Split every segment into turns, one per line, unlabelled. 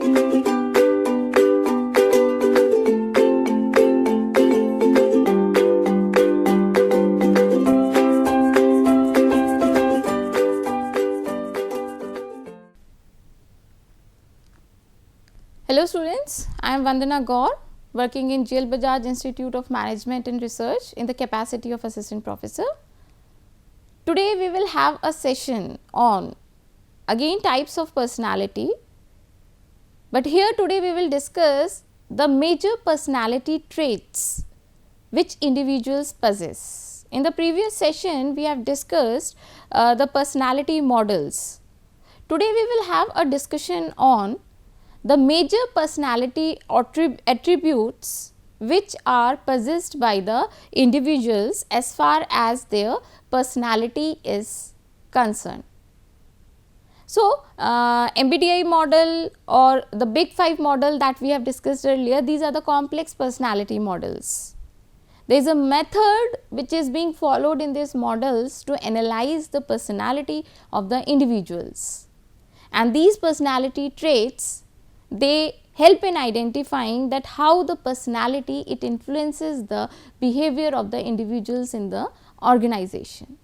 Hello students, I am Vandana Gaur, working in GL Bajaj Institute of Management and Research in the capacity of assistant professor. Today we will have a session on again types of personality, but here today we will discuss the major personality traits which individuals possess. In the previous session we have discussed the personality models. Today we will have a discussion on the major personality attributes which are possessed by the individuals as far as their personality is concerned. So, MBTI model or the Big 5 model that we have discussed earlier, these are the complex personality models. There is a method which is being followed in these models to analyze the personality of the individuals, and these personality traits, they help in identifying that how the personality it influences the behavior of the individuals in the organization.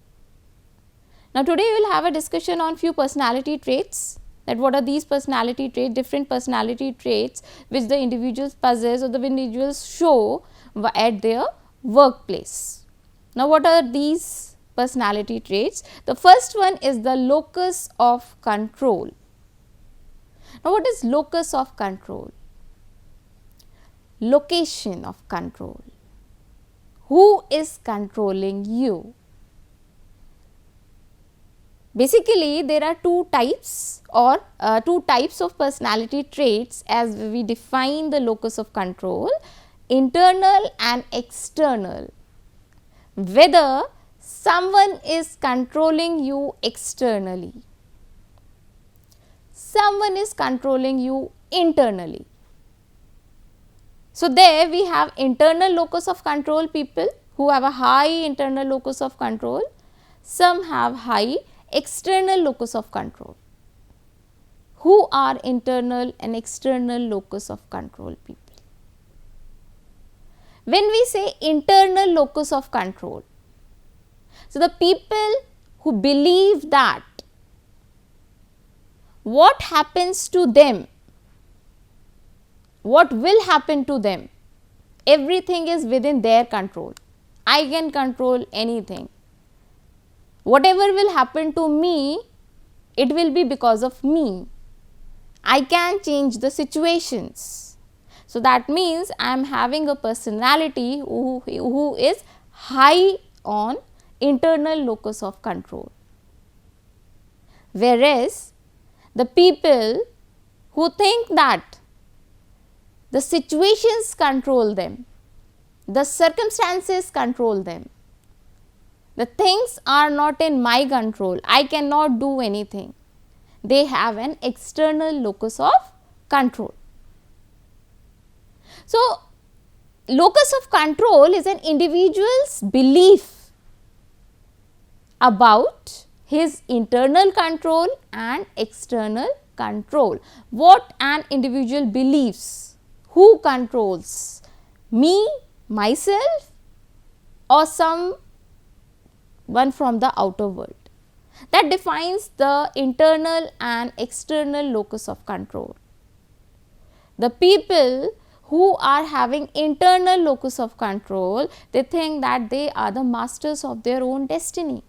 Now, today we will have a discussion on few personality traits, that what are these personality traits, different personality traits which the individuals possess or the individuals show at their workplace. Now, what are these personality traits? The first one is the locus of control. Now, what is locus of control? Location of control. Who is controlling you? Basically, there are two types of personality traits as we define the locus of control: internal and external. Whether someone is controlling you externally, someone is controlling you internally. So, there we have internal locus of control people who have a high internal locus of control, some have high external locus of control. Who are internal and external locus of control people? When we say internal locus of control, so the people who believe that what happens to them, what will happen to them, everything is within their control. I can control anything. Whatever will happen to me, it will be because of me. I can change the situations. So, that means I am having a personality who is high on internal locus of control. Whereas, the people who think that the situations control them, the circumstances control them, the things are not in my control, I cannot do anything, they have an external locus of control. So, locus of control is an individual's belief about his internal control and external control. What an individual believes, who controls me, myself, or someone from the outer world. That defines the internal and external locus of control. The people who are having internal locus of control, they think that they are the masters of their own destiny,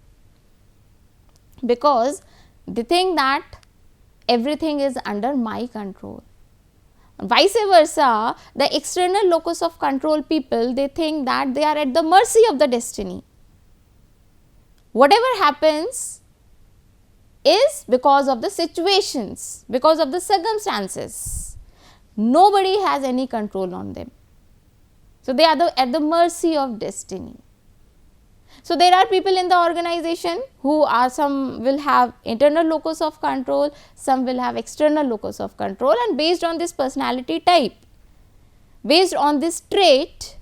because they think that everything is under my control. Vice versa, the external locus of control people, they think that they are at the mercy of the destiny. Whatever happens is because of the situations, because of the circumstances. Nobody has any control on them. So, they are at the mercy of destiny. So, there are people in the organization who are, some will have internal locus of control, some will have external locus of control, and based on this personality type, based on this trait,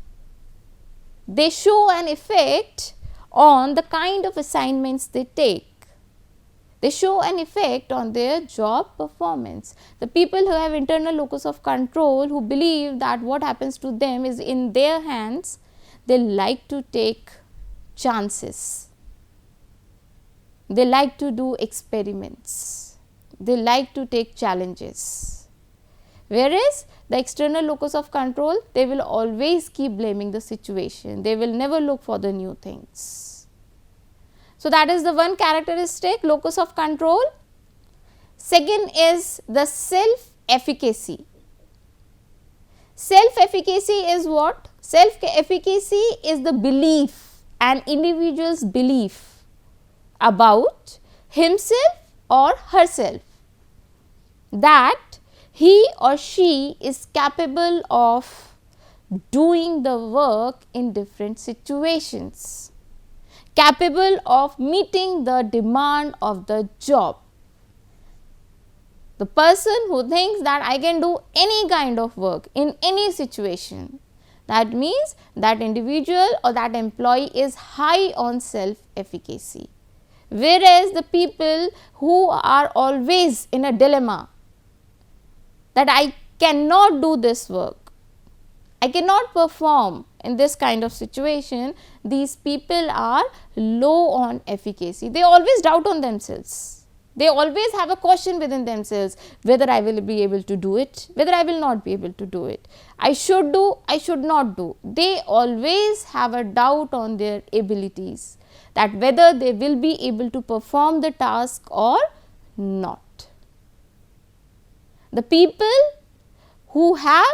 they show an effect on the kind of assignments they take. They show an effect on their job performance. The people who have internal locus of control, who believe that what happens to them is in their hands, they like to take chances. They like to do experiments. They like to take challenges. Whereas the external locus of control, they will always keep blaming the situation. They will never look for the new things. So that is the one characteristic, locus of control. Second is the self-efficacy. Self-efficacy is what? Self-efficacy is the belief, an individual's belief about himself or herself, that he or she is capable of doing the work in different situations, capable of meeting the demand of the job. The person who thinks that I can do any kind of work in any situation, that means that individual or that employee is high on self-efficacy. Whereas the people who are always in a dilemma, that I cannot do this work, I cannot perform in this kind of situation, these people are low on efficacy. They always doubt on themselves. They always have a question within themselves, whether I will be able to do it, whether I will not be able to do it. I should do, I should not do. They always have a doubt on their abilities, that whether they will be able to perform the task or not. The people who have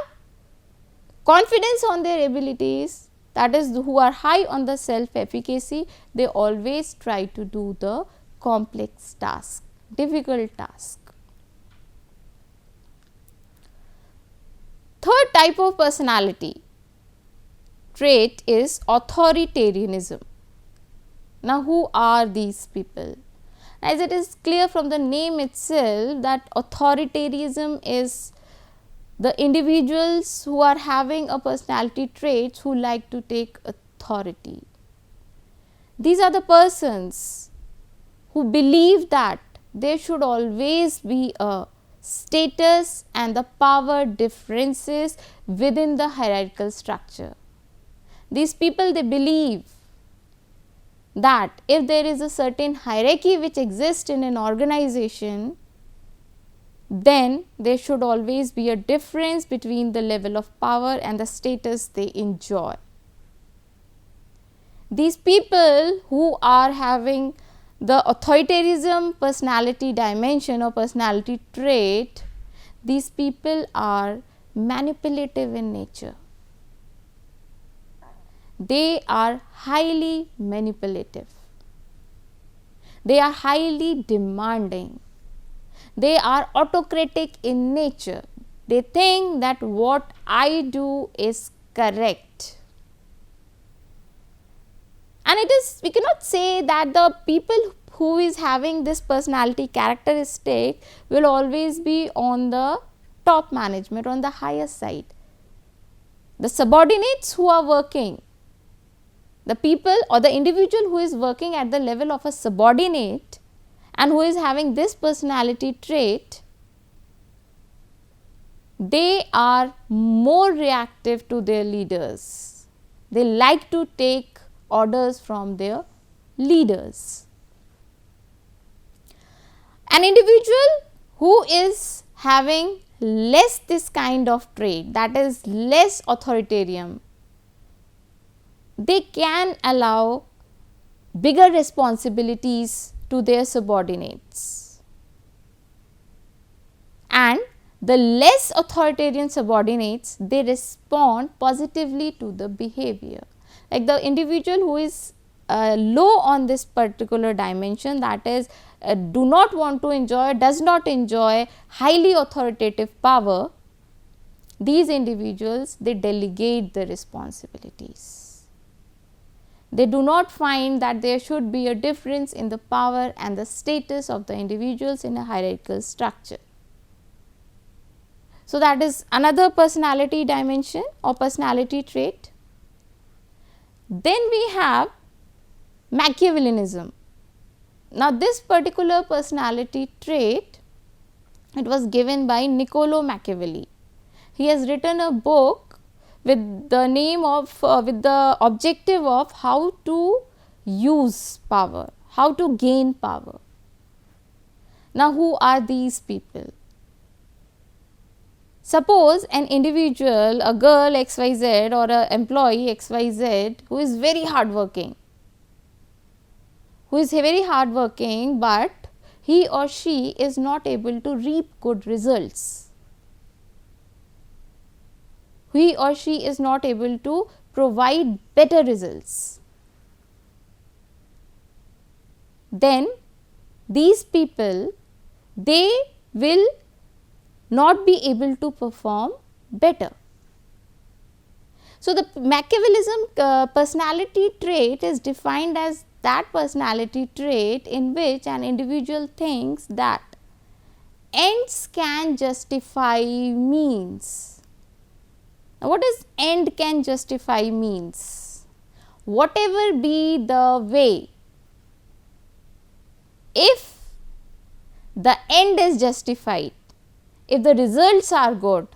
confidence on their abilities, that is who are high on the self-efficacy, they always try to do the complex task, difficult task. Third type of personality trait is authoritarianism. Now, who are these people? As it is clear from the name itself that authoritarianism is the individuals who are having a personality traits who like to take authority. These are the persons who believe that there should always be a status and the power differences within the hierarchical structure. These people, they believe that if there is a certain hierarchy which exists in an organization, then there should always be a difference between the level of power and the status they enjoy. These people who are having the authoritarianism personality dimension or personality trait, these people are manipulative in nature. They are highly manipulative. They are highly demanding. They are autocratic in nature. They think that what I do is correct. And it is, we cannot say that the people who is having this personality characteristic will always be on the top management, on the higher side. The subordinates who are working, the people or the individual who is working at the level of a subordinate and who is having this personality trait, they are more reactive to their leaders. They like to take orders from their leaders. An individual who is having less this kind of trait, that is less authoritarian, they can allow bigger responsibilities to their subordinates, and the less authoritarian subordinates, they respond positively to the behavior. Like the individual who is low on this particular dimension, that is do not want to enjoy, does not enjoy highly authoritative power, these individuals, they delegate the responsibilities. They do not find that there should be a difference in the power and the status of the individuals in a hierarchical structure. So, that is another personality dimension or personality trait. Then we have Machiavellianism. Now, this particular personality trait, it was given by Niccolo Machiavelli. He has written a book with the name of with the objective of how to use power, how to gain power. Now, who are these people? Suppose an individual, a girl XYZ or an employee XYZ who is very hardworking, but he or she is not able to reap good results. He or she is not able to provide better results. Then these people, they will not be able to perform better. So, the Machiavellism personality trait is defined as that personality trait in which an individual thinks that ends can justify means. Now, what is end can justify means? Whatever be the way, if the end is justified, if the results are good,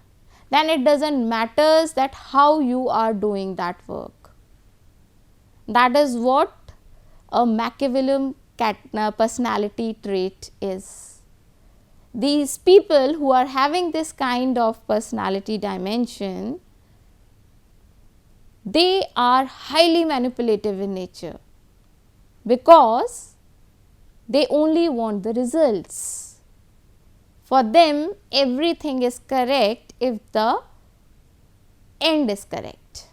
then it does not matter that how you are doing that work. That is what a Machiavellian personality trait is. These people who are having this kind of personality dimension, they are highly manipulative in nature, because they only want the results. For them, everything is correct if the end is correct.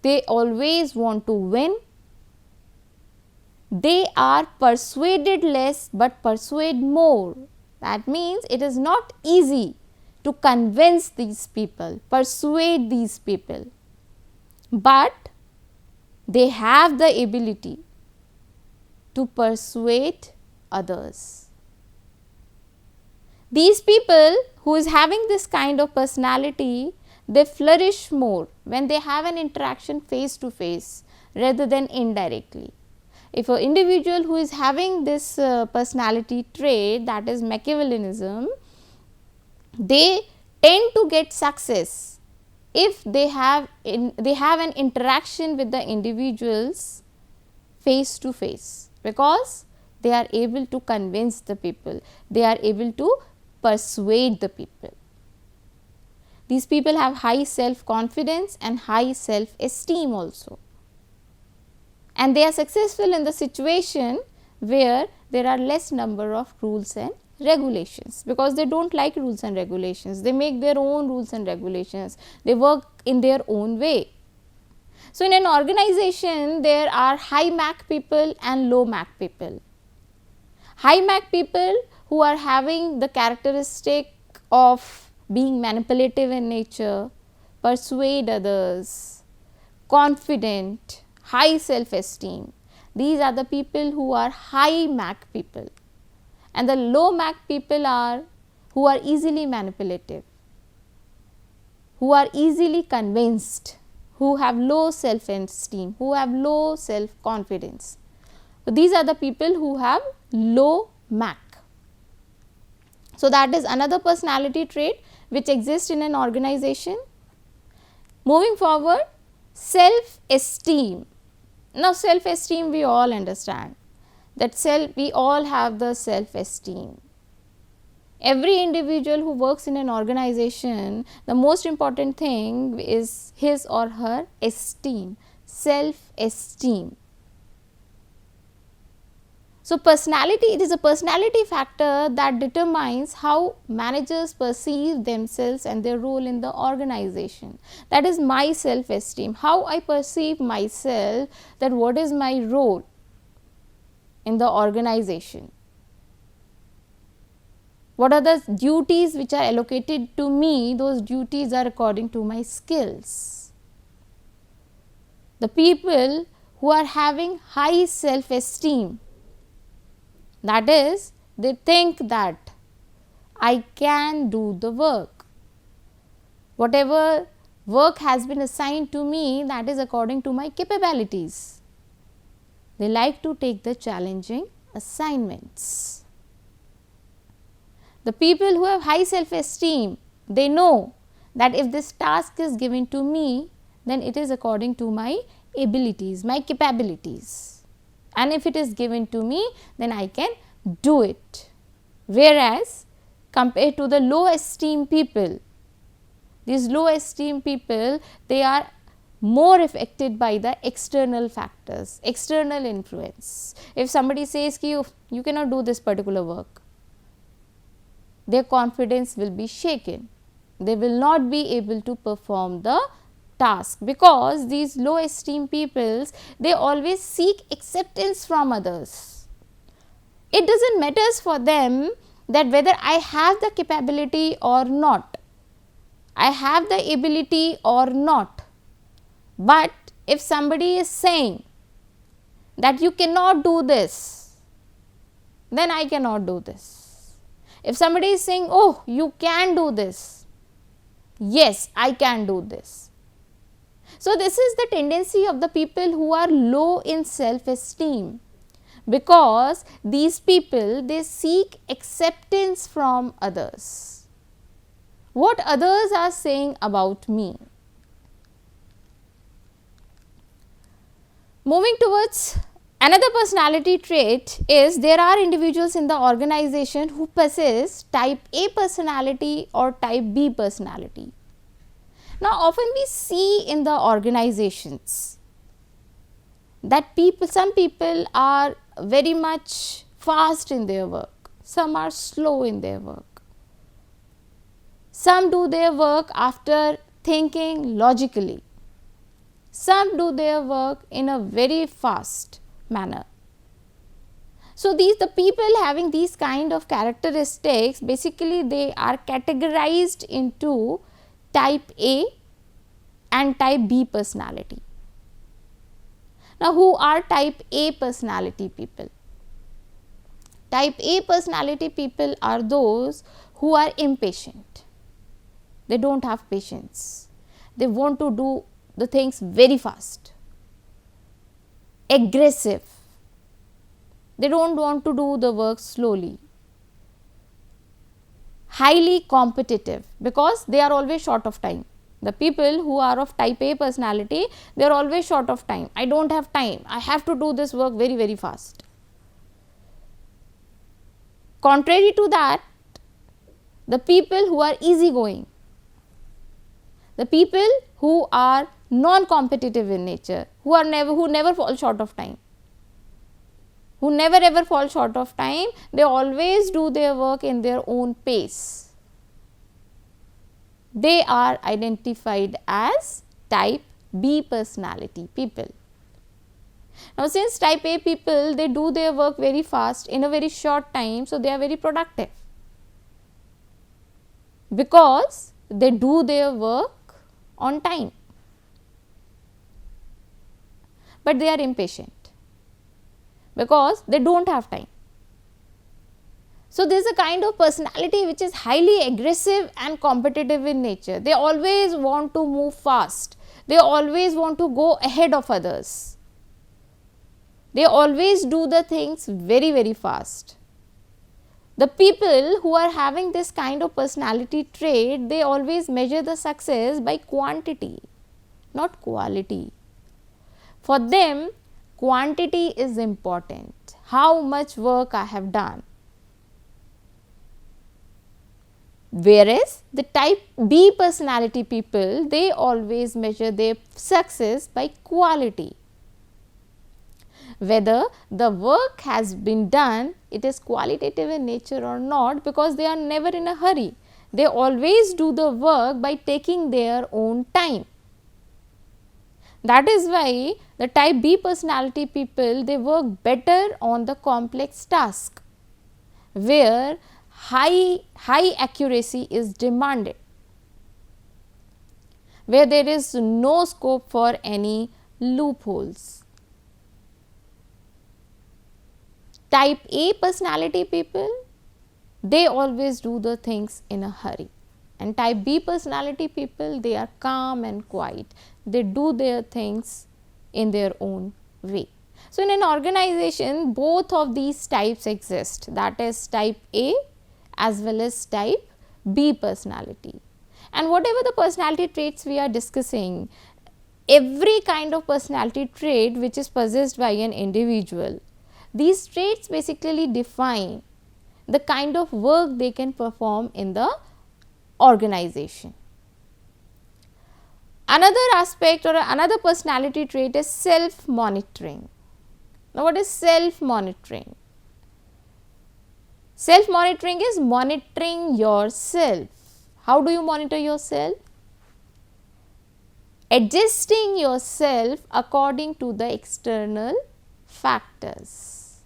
They always want to win. They are persuaded less but persuade more. That means it is not easy to convince these people, persuade these people, but they have the ability to persuade others. These people who is having this kind of personality, they flourish more when they have an interaction face to face rather than indirectly. If an individual who is having this personality trait, that is Machiavellianism, they tend to get success if they have an interaction with the individuals face to face, because they are able to convince the people, they are able to persuade the people. These people have high self confidence and high self esteem also, and they are successful in the situation where there are less number of rules and regulations, because they do not like rules and regulations. They make their own rules and regulations, they work in their own way. So, in an organization there are high MAC people and low MAC people. High MAC people who are having the characteristic of being manipulative in nature, persuade others, confident, high self esteem. These are the people who are high MAC people, and the low MAC people are who are easily manipulative, who are easily convinced, who have low self esteem, who have low self confidence. So, these are the people who have low MAC. So, that is another personality trait which exists in an organization. Moving forward, self esteem. Now, self esteem we all understand that we all have the self esteem. Every individual who works in an organization, the most important thing is his or her esteem, self esteem. So, personality, it is a personality factor that determines how managers perceive themselves and their role in the organization. That is my self esteem, how I perceive myself, that what is my role in the organization. What are the duties which are allocated to me? Those duties are according to my skills. The people who are having high self esteem, that is, they think that I can do the work. Whatever work has been assigned to me, that is according to my capabilities. They like to take the challenging assignments. The people who have high self-esteem, they know that if this task is given to me, then it is according to my abilities, my capabilities, and if it is given to me, then I can do it. Whereas, compared to the low esteem people, these low esteem people, they are more affected by the external factors, external influence. If somebody says you cannot do this particular work, their confidence will be shaken. They will not be able to perform the task, because these low esteem peoples, they always seek acceptance from others. It does not matter for them that whether I have the capability or not, I have the ability or not, but if somebody is saying that you cannot do this, then I cannot do this. If somebody is saying, oh, you can do this, yes, I can do this. So, this is the tendency of the people who are low in self-esteem, because these people, they seek acceptance from others. What others are saying about me. Moving towards another personality trait is, there are individuals in the organization who possess type A personality or type B personality. Now, often we see in the organizations that some people are very much fast in their work, some are slow in their work. Some do their work after thinking logically. Some do their work in a very fast manner. So, the people having these kind of characteristics, basically they are categorized into type A and type B personality. Now, who are type A personality people? Type A personality people are those who are impatient. They do not have patience. They want to do the things very fast. Aggressive. They do not want to do the work slowly. Highly competitive, because they are always short of time. The people who are of type A personality, they are always short of time. I do not have time. I have to do this work very, very fast. Contrary to that, the people who are easygoing, the people who are non-competitive in nature, who never fall short of time, who never ever fall short of time, they always do their work in their own pace. They are identified as type B personality people. Now, since type A people, they do their work very fast in a very short time, so they are very productive, because they do their work on time, but they are impatient because they do not have time. So, there is a kind of personality which is highly aggressive and competitive in nature. They always want to move fast, they always want to go ahead of others, they always do the things very, very fast. The people who are having this kind of personality trait, they always measure the success by quantity, not quality. For them, quantity is important, how much work I have done. Whereas, the type B personality people, they always measure their success by quality. Whether the work has been done, it is qualitative in nature or not, because they are never in a hurry. They always do the work by taking their own time. That is why the type B personality people, they work better on the complex task, where high accuracy is demanded, where there is no scope for any loopholes. Type A personality people, they always do the things in a hurry, and type B personality people, they are calm and quiet. They do their things in their own way. So, in an organization both of these types exist, that is type A as well as type B personality. And whatever the personality traits we are discussing, every kind of personality trait which is possessed by an individual, these traits basically define the kind of work they can perform in the organization. Another aspect or another personality trait is self monitoring. Now, what is self monitoring? Self monitoring is monitoring yourself. How do you monitor yourself? Adjusting yourself according to the external factors.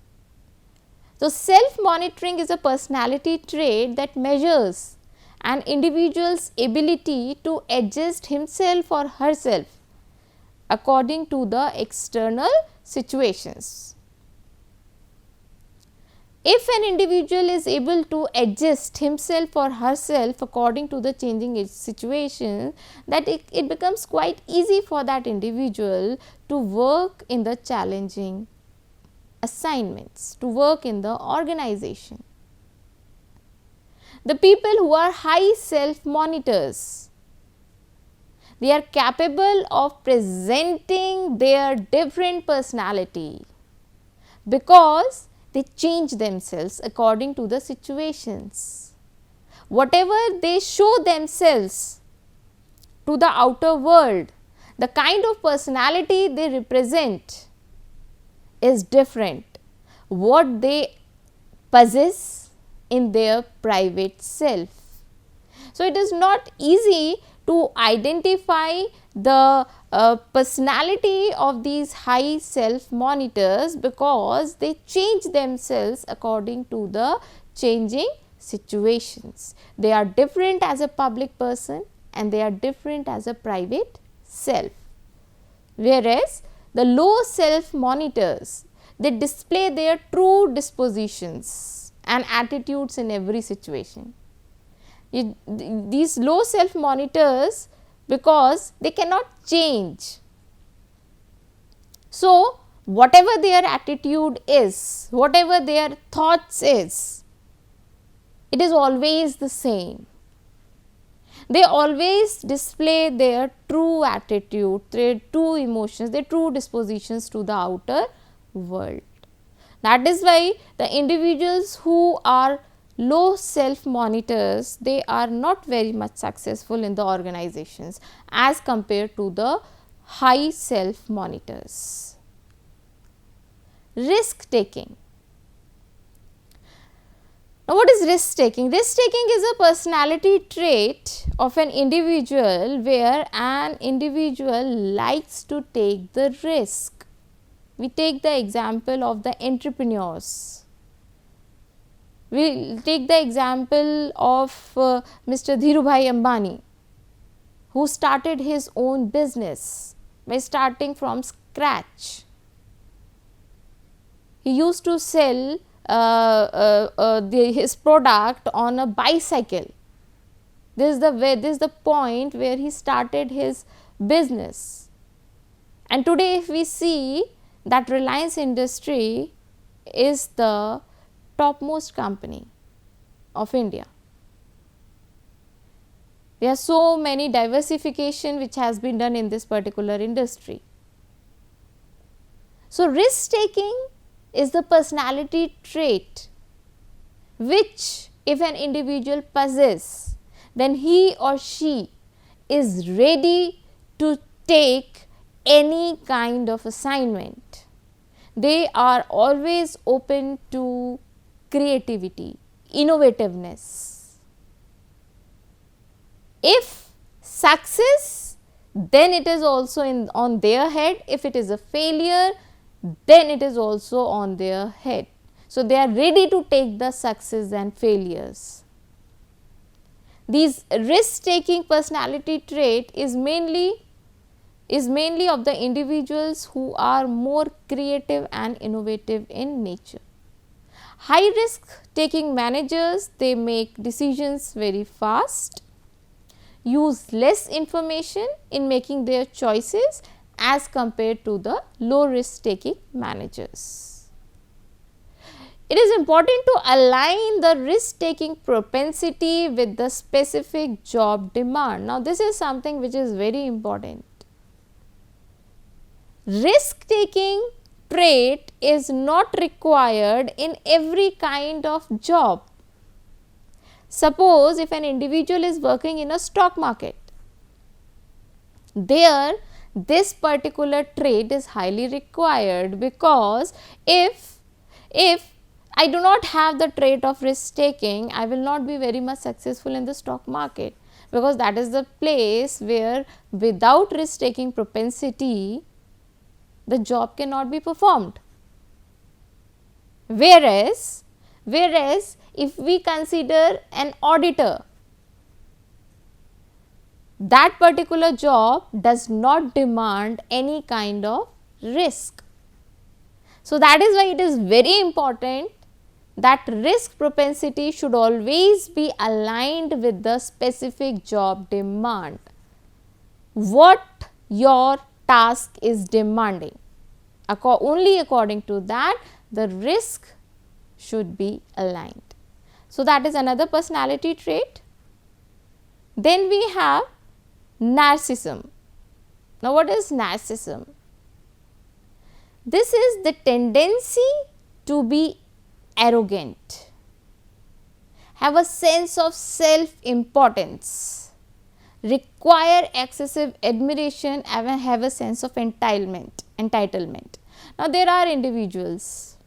So, self monitoring is a personality trait that measures an individual's ability to adjust himself or herself according to the external situations. If an individual is able to adjust himself or herself according to the changing situation, that it becomes quite easy for that individual to work in the challenging assignments, to work in the organization. The people who are high self monitors, they are capable of presenting their different personality because they change themselves according to the situations. Whatever they show themselves to the outer world, the kind of personality they represent is different what they possess in their private self. So, it is not easy to identify the personality of these high self monitors because they change themselves according to the changing situations. They are different as a public person and they are different as a private self. Whereas, the low self monitors, they display their true dispositions and attitudes in every situation. These low self monitors, because they cannot change. So, whatever their attitude is, whatever their thoughts is, it is always the same. They always display their true attitude, their true emotions, their true dispositions to the outer world. That is why the individuals who are low self monitors, they are not very much successful in the organizations as compared to the high self monitors. Risk taking. Now, what is risk taking? Risk taking is a personality trait of an individual where an individual likes to take the risk. We take the example of the entrepreneurs. We will take the example of Mr. Dhirubhai Ambani, who started his own business by starting from scratch. He used to sell his product on a bicycle. This is the point where he started his business. And today, if we see that Reliance Industry is the topmost company of India. There are so many diversification which has been done in this particular industry. So, risk taking is the personality trait which if an individual possesses, then he or she is ready to take any kind of assignment. They are always open to creativity, innovativeness. If success, then it is also on their head. If it is a failure, then it is also on their head. So, they are ready to take the success and failures. These risk taking personality trait is mainly of the individuals who are more creative and innovative in nature. High risk taking managers, they make decisions very fast, use less information in making their choices as compared to the low risk taking managers. It is important to align the risk taking propensity with the specific job demand. Now, this is something which is very important. Risk taking trait is not required in every kind of job. Suppose if an individual is working in a stock market, there this particular trait is highly required, because if I do not have the trait of risk taking, I will not be very much successful in the stock market, because that is the place where without risk taking propensity the job cannot be performed. Whereas if we consider an auditor, that particular job does not demand any kind of risk. So, that is why it is very important that risk propensity should always be aligned with the specific job demand. What your task is demanding, only according to that the risk should be aligned. So, that is another personality trait. Then we have narcissism. Now, what is narcissism? This is the tendency to be arrogant, have a sense of self importance, require excessive admiration, and have a sense of entitlement. Now, there are individuals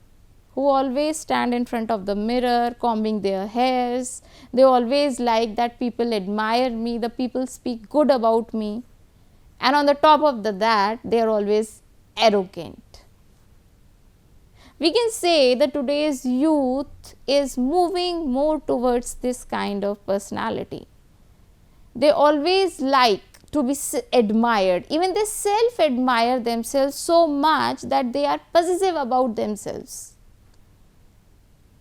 who always stand in front of the mirror combing their hairs. They always like that people admire me, the people speak good about me, and on the top of that they are always arrogant. We can say that today's youth is moving more towards this kind of personality. They always like to be admired, even they self admire themselves so much that they are possessive about themselves.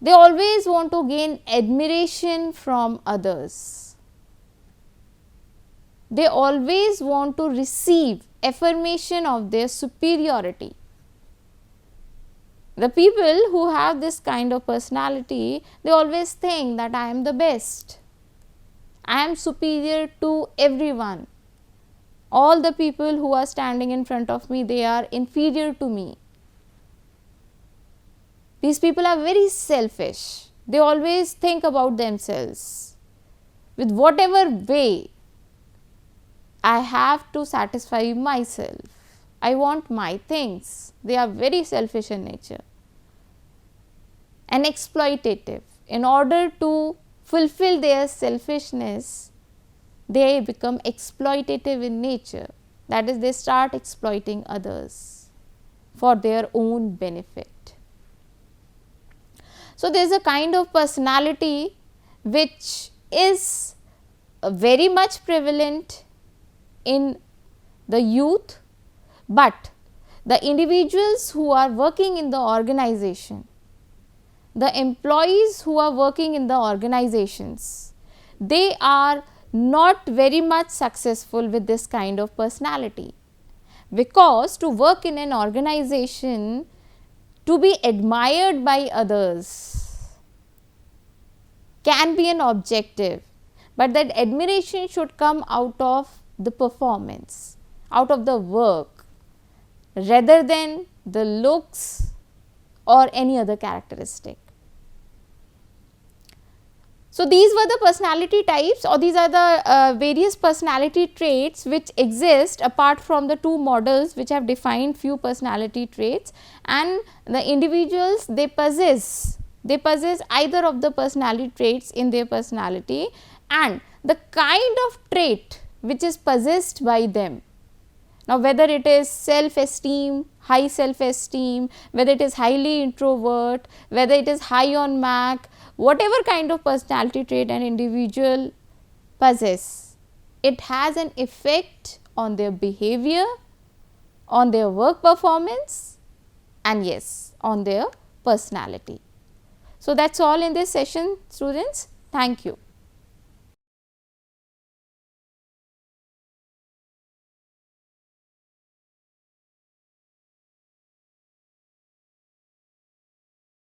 They always want to gain admiration from others. They always want to receive affirmation of their superiority. The people who have this kind of personality, they always think that I am the best, I am superior to everyone. All the people who are standing in front of me, they are inferior to me. These people are very selfish. They always think about themselves. With whatever way I have to satisfy myself, I want my things. They are very selfish in nature and exploitative. In order to fulfill their selfishness, they become exploitative in nature. That is, they start exploiting others for their own benefit. So, there is a kind of personality which is very much prevalent in the youth, but the individuals who are working in the organization, the employees who are working in the organizations, they are not very much successful with this kind of personality, because to work in an organization, to be admired by others can be an objective, but that admiration should come out of the performance, out of the work, rather than the looks or any other characteristic. So, these were the personality types, or these are the various personality traits which exist apart from the two models which have defined few personality traits, and the individuals they possess either of the personality traits in their personality, and the kind of trait which is possessed by them. Now, whether it is self-esteem, high self-esteem, whether it is highly introvert, whether it is high on MAC, whatever kind of personality trait an individual possess, it has an effect on their behavior, on their work performance, and yes, on their personality. So, that is all in this session, students. Thank you.